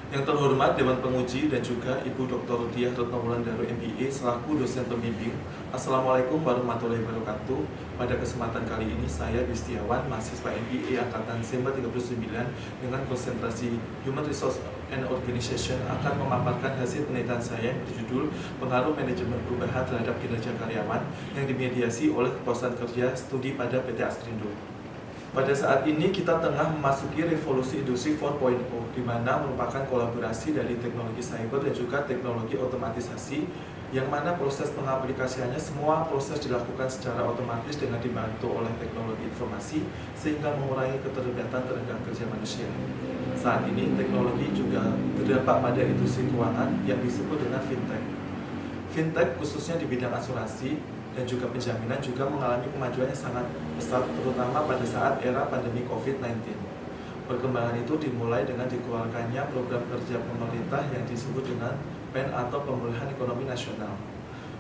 Yang terhormat Dewan Penguji dan juga Ibu Dr. Rudiah Retno Wulandari MBA selaku dosen pembimbing. Assalamualaikum warahmatullahi wabarakatuh. Pada kesempatan kali ini saya Yustiawan, mahasiswa MBA angkatan SEMA 39 dengan konsentrasi Human Resource and Organization akan memaparkan hasil penelitian saya yang berjudul Pengaruh Manajemen Perubahan Terhadap Kinerja Karyawan yang dimediasi oleh Kepuasan Kerja Studi pada PT Askrindo. Pada saat ini kita tengah memasuki revolusi industri 4.0 di mana merupakan kolaborasi dari teknologi cyber dan juga teknologi otomatisasi yang mana proses pengaplikasiannya semua proses dilakukan secara otomatis dengan dibantu oleh teknologi informasi sehingga mengurangi keterlibatan tenaga kerja manusia. Saat ini teknologi juga terdampak pada industri keuangan yang disebut dengan fintech. Fintech khususnya di bidang asuransi dan juga penjaminan juga mengalami kemajuan yang sangat pesat terutama pada saat era pandemi COVID-19. Perkembangan itu dimulai dengan dikeluarkannya program kerja pemerintah yang disebut dengan PEN atau Pemulihan Ekonomi Nasional.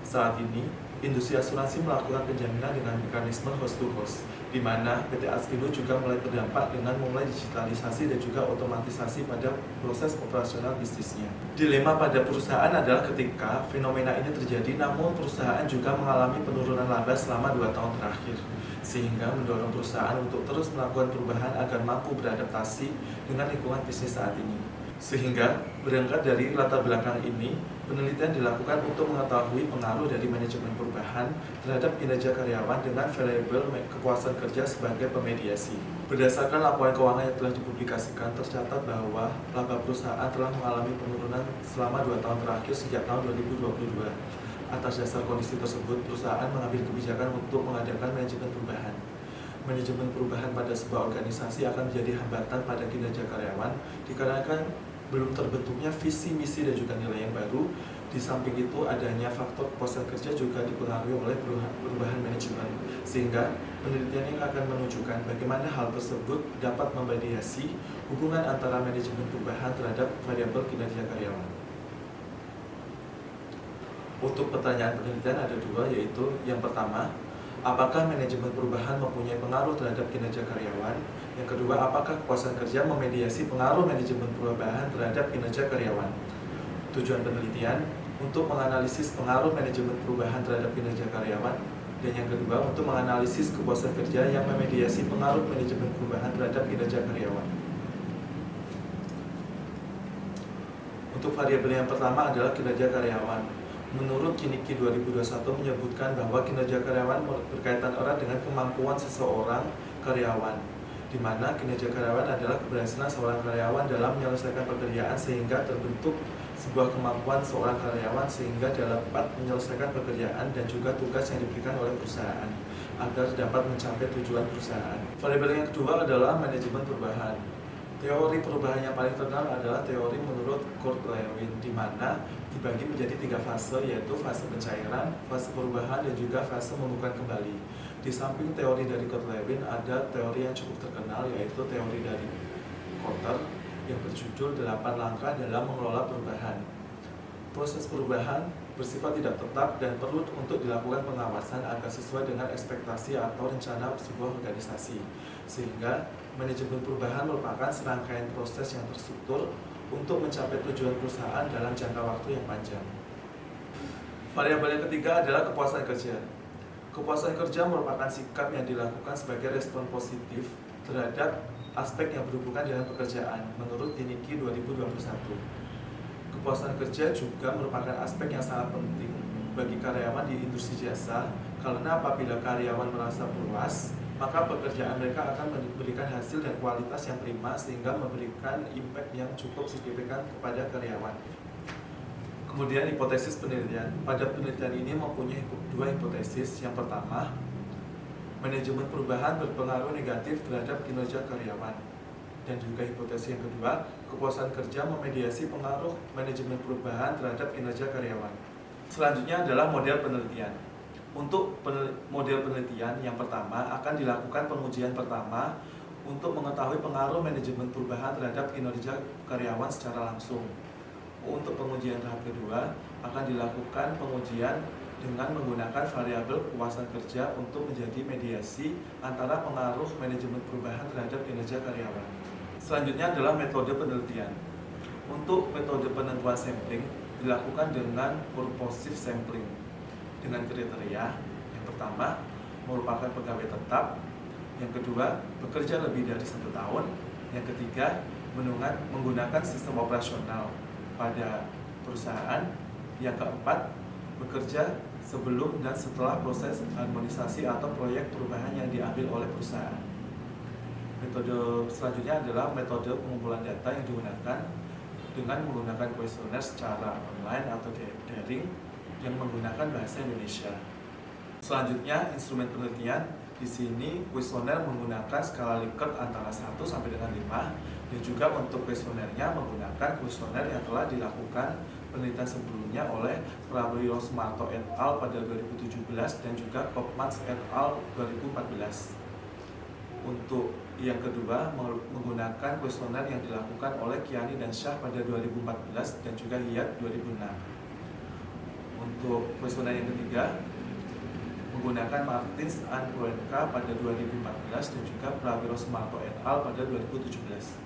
Saat ini, industri asuransi melakukan penjaminan dengan mekanisme host to host, di mana PT Askrindo juga mulai terdampak dengan mulai digitalisasi dan juga otomatisasi pada proses operasional bisnisnya. Dilema pada perusahaan adalah ketika fenomena ini terjadi, namun perusahaan juga mengalami penurunan laba selama 2 tahun terakhir, sehingga mendorong perusahaan untuk terus melakukan perubahan agar mampu beradaptasi dengan lingkungan bisnis saat ini. Sehingga berangkat dari latar belakang ini, penelitian dilakukan untuk mengetahui pengaruh dari manajemen perubahan terhadap kinerja karyawan dengan variabel kepuasan kerja sebagai pemediasi. Berdasarkan laporan keuangan yang telah dipublikasikan, tercatat bahwa laba perusahaan telah mengalami penurunan selama 2 tahun terakhir sejak tahun 2022. Atas dasar kondisi tersebut, perusahaan mengambil kebijakan untuk mengadakan manajemen perubahan. Manajemen perubahan pada sebuah organisasi akan menjadi hambatan pada kinerja karyawan dikarenakan belum terbentuknya visi, misi, dan juga nilai yang baru. Di samping itu adanya faktor kepuasan kerja juga dipengaruhi oleh perubahan manajemen, sehingga penelitian ini akan menunjukkan bagaimana hal tersebut dapat memediasi hubungan antara manajemen perubahan terhadap variabel kinerja karyawan. Untuk pertanyaan penelitian ada 2, yaitu yang pertama, apakah manajemen perubahan mempunyai pengaruh terhadap kinerja karyawan? Yang kedua, apakah kepuasan kerja memediasi pengaruh manajemen perubahan terhadap kinerja karyawan? Tujuan penelitian untuk menganalisis pengaruh manajemen perubahan terhadap kinerja karyawan. Dan yang kedua, untuk menganalisis kepuasan kerja yang memediasi pengaruh manajemen perubahan terhadap kinerja karyawan. Untuk variabel yang pertama adalah kinerja karyawan. Menurut Kiniki 2021 menyebutkan bahwa kinerja karyawan berkaitan erat dengan kemampuan seseorang karyawan, di mana kinerja karyawan adalah keberhasilan seorang karyawan dalam menyelesaikan pekerjaan sehingga terbentuk sebuah kemampuan seorang karyawan sehingga dapat menyelesaikan pekerjaan dan juga tugas yang diberikan oleh perusahaan agar dapat mencapai tujuan perusahaan. Variabel yang kedua adalah manajemen perubahan. Teori perubahan yang paling terkenal adalah teori menurut Kurt Lewin, di mana dibagi menjadi 3 fase, yaitu fase pencairan, fase perubahan, dan juga fase membuka kembali. Di samping teori dari Kurt Lewin, ada teori yang cukup terkenal, yaitu teori dari Kotter yang berjudul 8 langkah dalam mengelola perubahan. Proses perubahan bersifat tidak tetap dan perlu untuk dilakukan pengawasan agar sesuai dengan ekspektasi atau rencana sebuah organisasi. Sehingga manajemen perubahan merupakan serangkaian proses yang terstruktur untuk mencapai tujuan perusahaan dalam jangka waktu yang panjang. Variabel yang ketiga adalah kepuasan kerja. Kepuasan kerja merupakan sikap yang dilakukan sebagai respon positif terhadap aspek yang berhubungan dengan pekerjaan menurut Kiniki 2021. Kepuasan kerja juga merupakan aspek yang sangat penting bagi karyawan di industri jasa, karena apabila karyawan merasa puas, maka pekerjaan mereka akan memberikan hasil dan kualitas yang prima sehingga memberikan impact yang cukup signifikan kepada karyawan. Kemudian hipotesis penelitian. Pada penelitian ini mempunyai 2 hipotesis. Yang pertama, manajemen perubahan berpengaruh negatif terhadap kinerja karyawan. Dan juga hipotesis yang kedua, kepuasan kerja memediasi pengaruh manajemen perubahan terhadap kinerja karyawan. Selanjutnya adalah model penelitian. Untuk model penelitian yang pertama akan dilakukan pengujian pertama untuk mengetahui pengaruh manajemen perubahan terhadap kinerja karyawan secara langsung. Untuk pengujian tahap kedua akan dilakukan pengujian dengan menggunakan variabel kepuasan kerja untuk menjadi mediasi antara pengaruh manajemen perubahan terhadap kinerja karyawan. Selanjutnya adalah metode penelitian. Untuk metode penentuan sampling dilakukan dengan purposive sampling dengan kriteria yang pertama merupakan pegawai tetap, yang kedua bekerja lebih dari 1 tahun, yang ketiga menggunakan sistem operasional pada perusahaan, yang keempat bekerja sebelum dan setelah proses harmonisasi atau proyek perubahan yang diambil oleh perusahaan. Metode selanjutnya adalah metode pengumpulan data yang digunakan dengan menggunakan kuesioner secara online atau daring yang menggunakan bahasa Indonesia. Selanjutnya, instrumen penelitian. Di sini kuesioner menggunakan skala Likert antara 1 sampai dengan 5, dan juga untuk kuesionernya menggunakan kuesioner yang telah dilakukan penelitian sebelumnya oleh Prabowo Sumarto et al. Pada 2017 dan juga Kopmans et al. 2014. Untuk yang kedua, menggunakan kuesioner yang dilakukan oleh Kiani dan Shah pada 2014 dan juga Hiyat 2006. Untuk kuesioner yang ketiga, menggunakan Martins and Proenka pada 2014 dan juga Prabowo Sumarto et al. Pada 2017.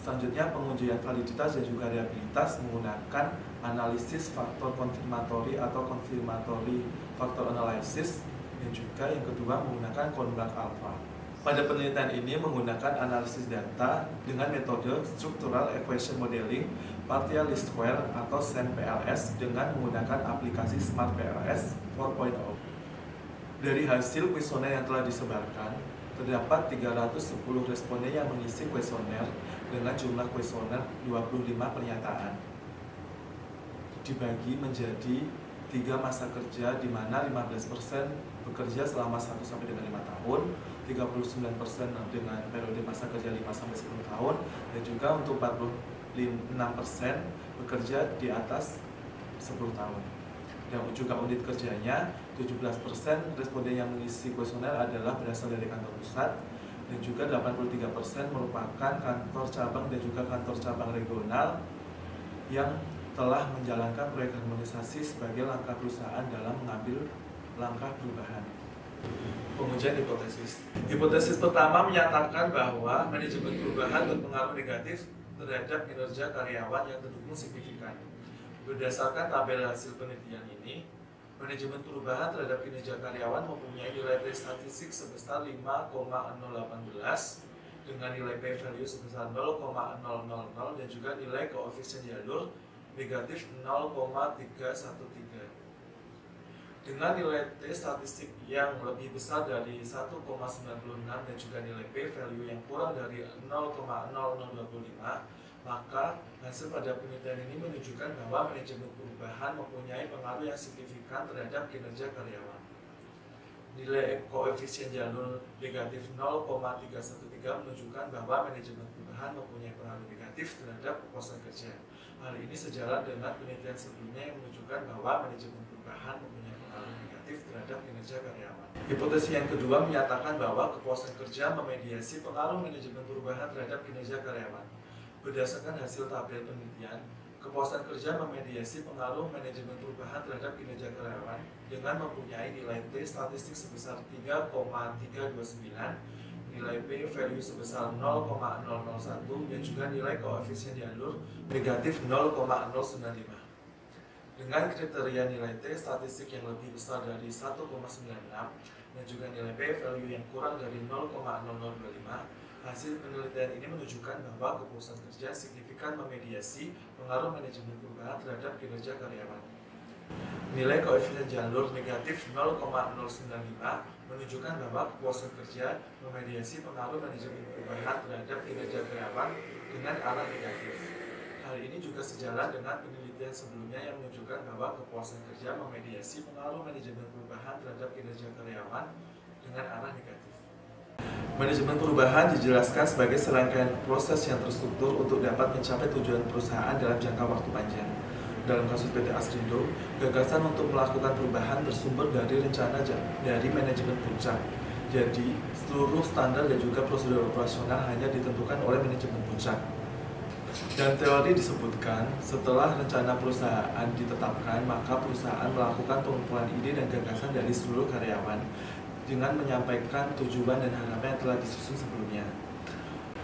Selanjutnya, pengujian validitas dan juga reliabilitas menggunakan analisis faktor konfirmatori atau confirmatory factor analysis, dan juga yang kedua menggunakan Kornblath alpha. Pada penelitian ini menggunakan analisis data dengan metode Structural Equation Modeling, Partial Least Square atau SEM-PLS dengan menggunakan aplikasi Smart PLS 4.0. Dari hasil kuesioner yang telah disebarkan, terdapat 310 responden yang mengisi kuesioner dengan jumlah kuesioner 25 pernyataan. Dibagi menjadi 3 masa kerja di mana 15% bekerja selama 1 sampai dengan 5 tahun, 39% dengan periode masa kerja 5 sampai 10 tahun, dan juga untuk 46% bekerja di atas 10 tahun. Dan juga unit kerjanya 17% responden yang mengisi kuesioner adalah berasal dari kantor pusat, dan juga 83% merupakan kantor cabang dan juga kantor cabang regional yang telah menjalankan proyek harmonisasi sebagai langkah perusahaan dalam mengambil langkah perubahan. Pengujian hipotesis. Hipotesis pertama menyatakan bahwa manajemen perubahan berpengaruh negatif terhadap kinerja karyawan yang terdukung signifikan. Berdasarkan tabel hasil penelitian ini, manajemen perubahan terhadap kinerja karyawan mempunyai nilai P statistik sebesar 5,018 dengan nilai P value sebesar 0,000 dan juga nilai koefisien jalur negatif 0,313. Dengan nilai T statistik yang lebih besar dari 1,96 dan juga nilai P value yang kurang dari 0,0025, maka hasil pada penelitian ini menunjukkan bahwa manajemen perubahan mempunyai pengaruh yang signifikan terhadap kinerja karyawan. Nilai koefisien jalur negatif 0,313 menunjukkan bahwa manajemen perubahan mempunyai pengaruh negatif terhadap kepuasan kerja. Hal ini sejalan dengan penelitian sebelumnya yang menunjukkan bahwa manajemen perubahan mempunyai pengaruh negatif terhadap kinerja karyawan. Hipotesis yang kedua menyatakan bahwa kepuasan kerja memediasi pengaruh manajemen perubahan terhadap kinerja karyawan. Berdasarkan hasil tabel penelitian, kepuasan kerja memediasi pengaruh manajemen perubahan terhadap kinerja karyawan dengan mempunyai nilai T statistik sebesar 3,329, nilai P value sebesar 0,001, dan juga nilai koefisien jalur negatif 0,095. Dengan kriteria nilai T statistik yang lebih besar dari 1,96 dan juga nilai P value yang kurang dari 0,0025, hasil penelitian ini menunjukkan bahwa kepuasan kerja signifikan memediasi pengaruh manajemen perubahan terhadap kinerja karyawan. Nilai koefisien jalur negatif 0,095 menunjukkan bahwa kepuasan kerja memediasi pengaruh manajemen perubahan terhadap kinerja karyawan dengan arah negatif. Hal ini juga sejalan dengan penelitian sebelumnya yang menunjukkan bahwa kepuasan kerja memediasi pengaruh manajemen perubahan terhadap kinerja karyawan dengan arah negatif. Manajemen perubahan dijelaskan sebagai serangkaian proses yang terstruktur untuk dapat mencapai tujuan perusahaan dalam jangka waktu panjang. Dalam kasus PT Asrindo, gagasan untuk melakukan perubahan bersumber dari rencana dari manajemen puncak. Jadi, seluruh standar dan juga prosedur operasional hanya ditentukan oleh manajemen puncak. Dan teori disebutkan, setelah rencana perusahaan ditetapkan, maka perusahaan melakukan pengumpulan ide dan gagasan dari seluruh karyawan dengan menyampaikan tujuan dan harapan yang telah disusun sebelumnya.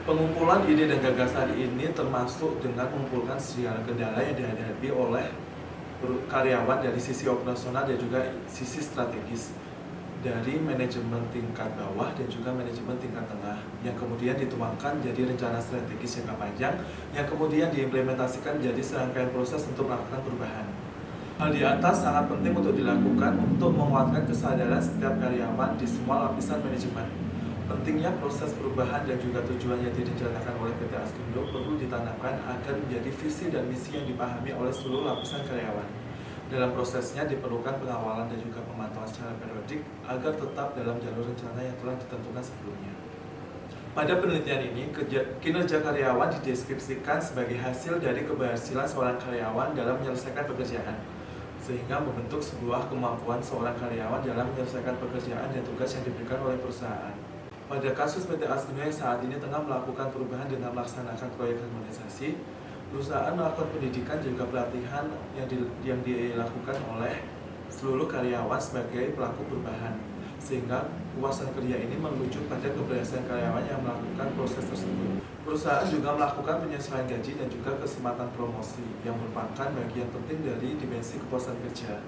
Pengumpulan ide dan gagasan ini termasuk dengan mengumpulkan segala kendala yang dihadapi oleh karyawan dari sisi operasional dan juga sisi strategis, dari manajemen tingkat bawah dan juga manajemen tingkat tengah, yang kemudian dituangkan jadi rencana strategis jangka panjang yang kemudian diimplementasikan jadi serangkaian proses untuk melakukan perubahan. Hal di atas sangat penting untuk dilakukan untuk menguatkan kesadaran setiap karyawan di semua lapisan manajemen. Pentingnya proses perubahan dan juga tujuan yang direncanakan oleh PT Askrindo perlu ditanamkan agar menjadi visi dan misi yang dipahami oleh seluruh lapisan karyawan. Dalam prosesnya diperlukan pengawalan dan juga pemantauan secara periodik agar tetap dalam jalur rencana yang telah ditentukan sebelumnya. Pada penelitian ini, kinerja karyawan dideskripsikan sebagai hasil dari keberhasilan seorang karyawan dalam menyelesaikan pekerjaan, sehingga membentuk sebuah kemampuan seorang karyawan dalam menyelesaikan pekerjaan dan tugas yang diberikan oleh perusahaan. Pada kasus PT Askrindo yang saat ini tengah melakukan perubahan dengan melaksanakan proyek harmonisasi, perusahaan melakukan pendidikan dan juga pelatihan yang dilakukan oleh seluruh karyawan sebagai pelaku perubahan, sehingga kepuasan kerja ini merujuk pada keberhasilan karyawan yang melakukan proses tersebut. Perusahaan juga melakukan penyesuaian gaji dan juga kesempatan promosi yang merupakan bagian penting dari dimensi kepuasan kerja.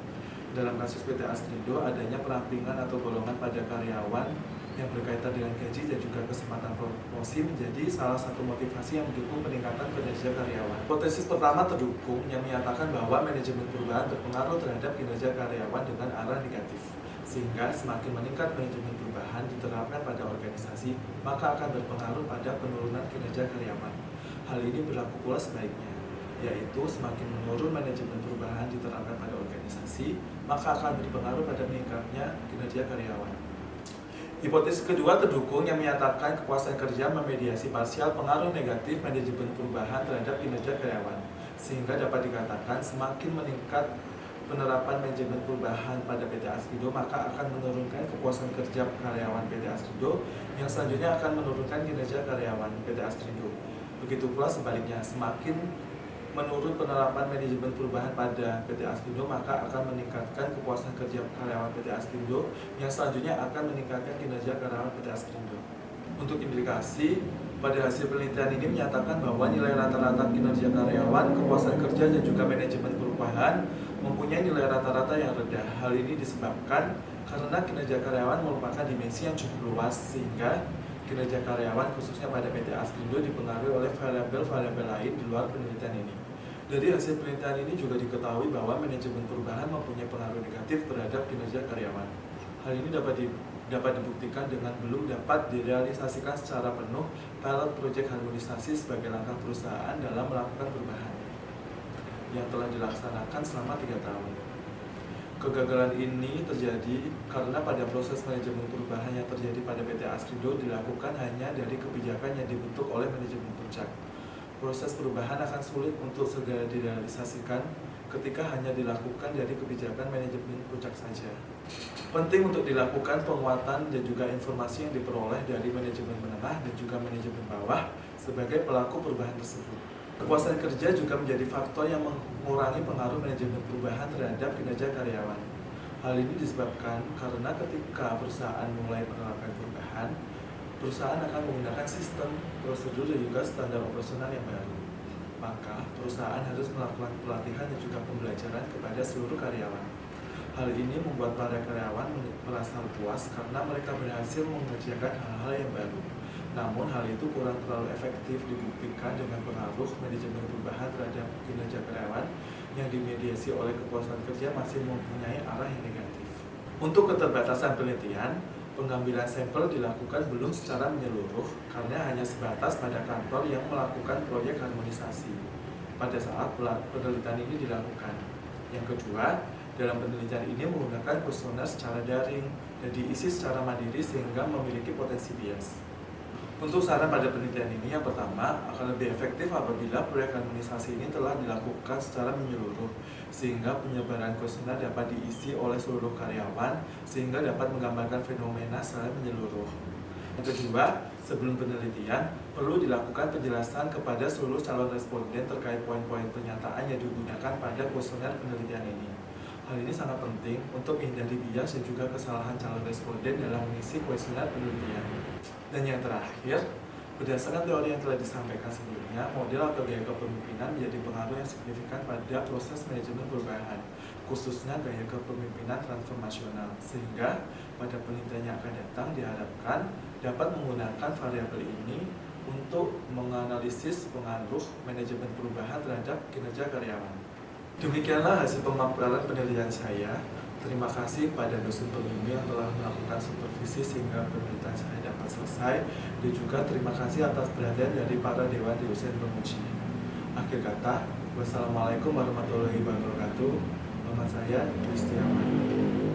Dalam kasus PT Askrindo, adanya perampingan atau golongan pada karyawan yang berkaitan dengan gaji dan juga kesempatan promosi menjadi salah satu motivasi yang mendukung peningkatan kinerja karyawan. Hipotesis pertama terdukung yang menyatakan bahwa manajemen perubahan berpengaruh terhadap kinerja karyawan dengan arah negatif, sehingga semakin meningkat manajemen perubahan diterapkan pada organisasi, maka akan berpengaruh pada penurunan kinerja karyawan. Hal ini berlaku pula sebaliknya, yaitu semakin menurun manajemen perubahan diterapkan pada organisasi, maka akan berpengaruh pada meningkatnya kinerja karyawan. Hipotesis kedua terdukung yang menyatakan kepuasan kerja memediasi parsial pengaruh negatif manajemen perubahan terhadap kinerja karyawan, sehingga dapat dikatakan semakin meningkat penerapan manajemen perubahan pada PT Askrindo, maka akan menurunkan kepuasan kerja karyawan PT Askrindo, yang selanjutnya akan menurunkan kinerja karyawan PT Askrindo. Begitu pula sebaliknya, semakin menurut penerapan manajemen perubahan pada PT Askrindo, maka akan meningkatkan kepuasan kerja karyawan PT Askrindo, yang selanjutnya akan meningkatkan kinerja karyawan PT Askrindo. Untuk implikasi, pada hasil penelitian ini menyatakan bahwa nilai rata-rata kinerja karyawan, kepuasan kerja dan juga manajemen perubahan mempunyai nilai rata-rata yang rendah. Hal ini disebabkan karena kinerja karyawan merupakan dimensi yang cukup luas, sehingga kinerja karyawan khususnya pada PT Askrindo dipengaruhi oleh variabel-variabel lain di luar penelitian ini. Dari hasil penelitian ini juga diketahui bahwa manajemen perubahan mempunyai pengaruh negatif terhadap kinerja karyawan. Hal ini dapat dibuktikan dengan belum dapat direalisasikan secara penuh pilot proyek harmonisasi sebagai langkah perusahaan dalam melakukan perubahan yang telah dilaksanakan selama 3 tahun. Kegagalan ini terjadi karena pada proses manajemen perubahan yang terjadi pada PT Askrindo dilakukan hanya dari kebijakan yang dibentuk oleh manajemen puncak. Proses perubahan akan sulit untuk segera direalisasikan ketika hanya dilakukan dari kebijakan manajemen puncak saja. Penting untuk dilakukan penguatan dan juga informasi yang diperoleh dari manajemen menengah dan juga manajemen bawah sebagai pelaku perubahan tersebut. Kepuasan kerja juga menjadi faktor yang mengurangi pengaruh manajemen perubahan terhadap kinerja karyawan. Hal ini disebabkan karena ketika perusahaan mulai menerapkan perubahan, perusahaan akan menggunakan sistem, prosedur, dan juga standar operasional yang baru. Maka, perusahaan harus melakukan pelatihan dan juga pembelajaran kepada seluruh karyawan. Hal ini membuat para karyawan merasa puas karena mereka berhasil mengerjakan hal-hal yang baru. Namun hal itu kurang terlalu efektif dibuktikan dengan pengaruh manajemen perubahan terhadap kinerja karyawan yang dimediasi oleh kepuasan kerja masih mempunyai arah yang negatif. Untuk keterbatasan penelitian, pengambilan sampel dilakukan belum secara menyeluruh karena hanya sebatas pada kantor yang melakukan proyek harmonisasi pada saat penelitian ini dilakukan. Yang kedua, dalam penelitian ini menggunakan kuesioner secara daring dan diisi secara mandiri sehingga memiliki potensi bias. Untuk saran pada penelitian ini, yang pertama, akan lebih efektif apabila proyek harmonisasi ini telah dilakukan secara menyeluruh, sehingga penyebaran kuesioner dapat diisi oleh seluruh karyawan, sehingga dapat menggambarkan fenomena secara menyeluruh. Yang kedua, sebelum penelitian, perlu dilakukan penjelasan kepada seluruh calon responden terkait poin-poin pernyataan yang digunakan pada kuesioner penelitian ini. Hal ini sangat penting untuk menghindari bias dan juga kesalahan calon responden dalam mengisi kuesioner penelitian. Dan yang terakhir, Berdasarkan teori yang telah disampaikan sebelumnya, model atau gaya kepemimpinan menjadi pengaruh yang signifikan pada proses manajemen perubahan, khususnya gaya kepemimpinan transformasional, sehingga pada penelitian yang akan datang diharapkan dapat menggunakan variabel ini untuk menganalisis pengaruh manajemen perubahan terhadap kinerja karyawan. Demikianlah hasil pemaparan penelitian saya. Terima kasih pada dosen pembimbing yang telah melakukan supervisi sehingga penelitian saya dapat selesai, dan juga terima kasih atas perhatian dari para dewan dosen penguji. Akhir kata, wassalamualaikum warahmatullahi wabarakatuh. Nama saya Kristiawan.